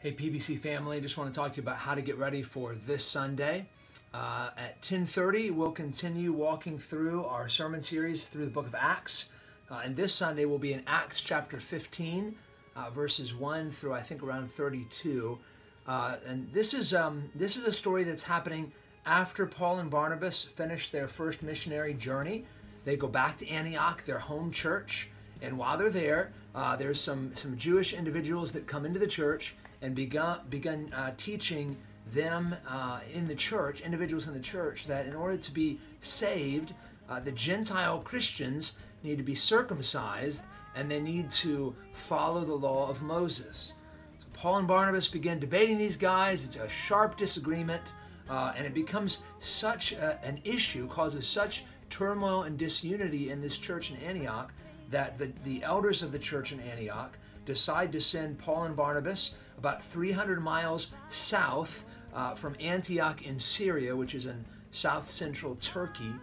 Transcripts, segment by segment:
Hey PBC family, just want to talk to you about how to get ready for this Sunday. At 10:30, we'll continue walking through our sermon series through the book of Acts. And this Sunday will be in Acts chapter 15, verses 1 through I think around 32. And this is a story that's happening after Paul and Barnabas finished their first missionary journey. They go back to Antioch, their home church. And while they're there, there's some Jewish individuals that come into the church and begun teaching them in the church, individuals in the church, that in order to be saved, the Gentile Christians need to be circumcised and they need to follow the law of Moses. So Paul and Barnabas begin debating these guys. It's a sharp disagreement, and it becomes such an issue, causes such turmoil and disunity in this church in Antioch that the elders of the church in Antioch decide to send Paul and Barnabas about 300 miles south from Antioch in Syria, which is in south-central Turkey,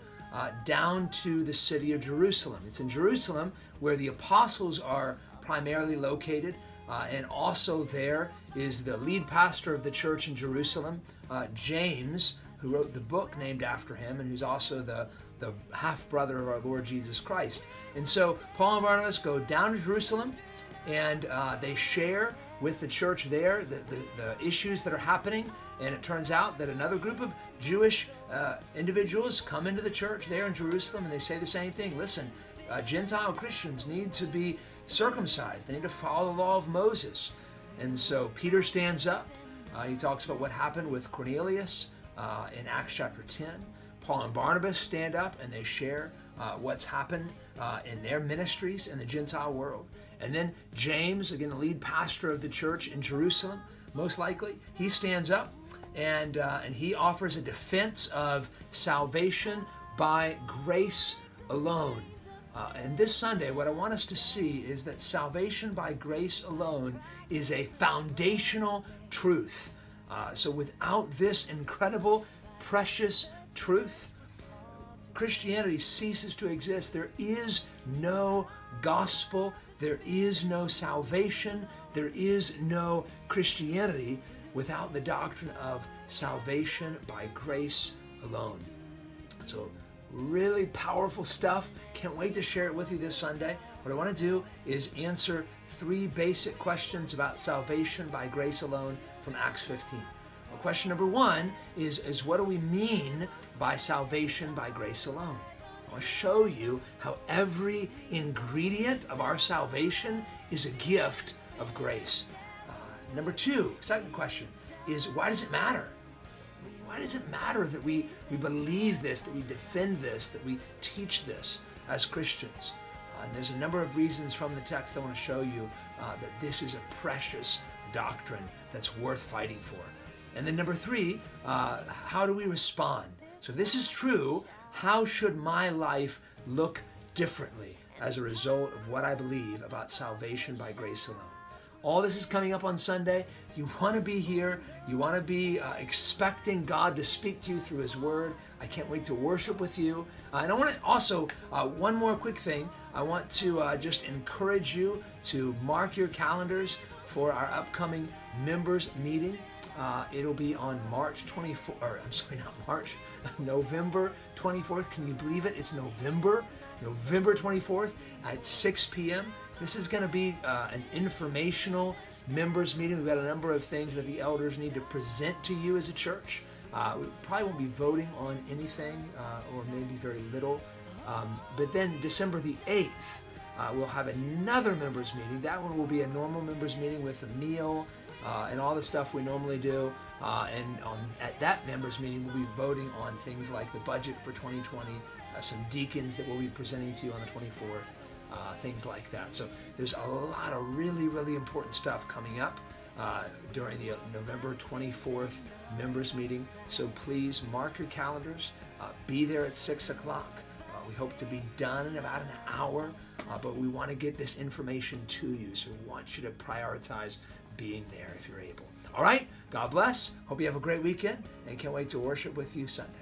down to the city of Jerusalem. It's in Jerusalem where the apostles are primarily located, and also there is the lead pastor of the church in Jerusalem, James, who wrote the book named after him, and who's also the half-brother of our Lord Jesus Christ. And so Paul and Barnabas go down to Jerusalem, and they share with the church there the issues that are happening. And it turns out that another group of Jewish individuals come into the church there in Jerusalem, and they say the same thing. Listen, Gentile Christians need to be circumcised. They need to follow the law of Moses. And so Peter stands up. He talks about what happened with Cornelius in Acts chapter 10. Paul and Barnabas stand up and they share what's happened in their ministries in the Gentile world. And then James, again, the lead pastor of the church in Jerusalem, most likely, he stands up and he offers a defense of salvation by grace alone. And this Sunday, what I want us to see is that salvation by grace alone is a foundational truth. So without this incredible, precious truth, Christianity ceases to exist. There is no gospel. There is no salvation. There is no Christianity without the doctrine of salvation by grace alone. So really powerful stuff. Can't wait to share it with you this Sunday. What I want to do is answer 3 basic questions about salvation by grace alone from Acts 15. Well, question number 1 is what do we mean by salvation by grace alone? I want to show you how every ingredient of our salvation is a gift of grace. Number 2, second question, is why does it matter? Why does it matter that we believe this, that we defend this, that we teach this as Christians? And there's a number of reasons from the text I want to show you that this is a precious doctrine that's worth fighting for. And then number 3, how do we respond? So this is true. How should my life look differently as a result of what I believe about salvation by grace alone? All this is coming up on Sunday. You want to be here. You want to be expecting God to speak to you through His Word. I can't wait to worship with you. And I want to also, one more quick thing. I want to just encourage you to mark your calendars for our upcoming members meeting. It'll be on November 24th. Can you believe it? It's November 24th at 6 p.m. This is going to be an informational members meeting. We've got a number of things that the elders need to present to you as a church. We probably won't be voting on anything, or maybe very little. But then December the 8th, we'll have another members meeting. That one will be a normal members meeting with a meal, and all the stuff we normally do. At that members meeting, we'll be voting on things like the budget for 2020, some deacons that we'll be presenting to you on the 24th, things like that. So there's a lot of really, really important stuff coming up during the November 24th members meeting. So please mark your calendars. Be there at 6 o'clock. We hope to be done in about an hour, but we want to get this information to you. So we want you to prioritize being there if you're able. All right, God bless. Hope you have a great weekend and can't wait to worship with you Sunday.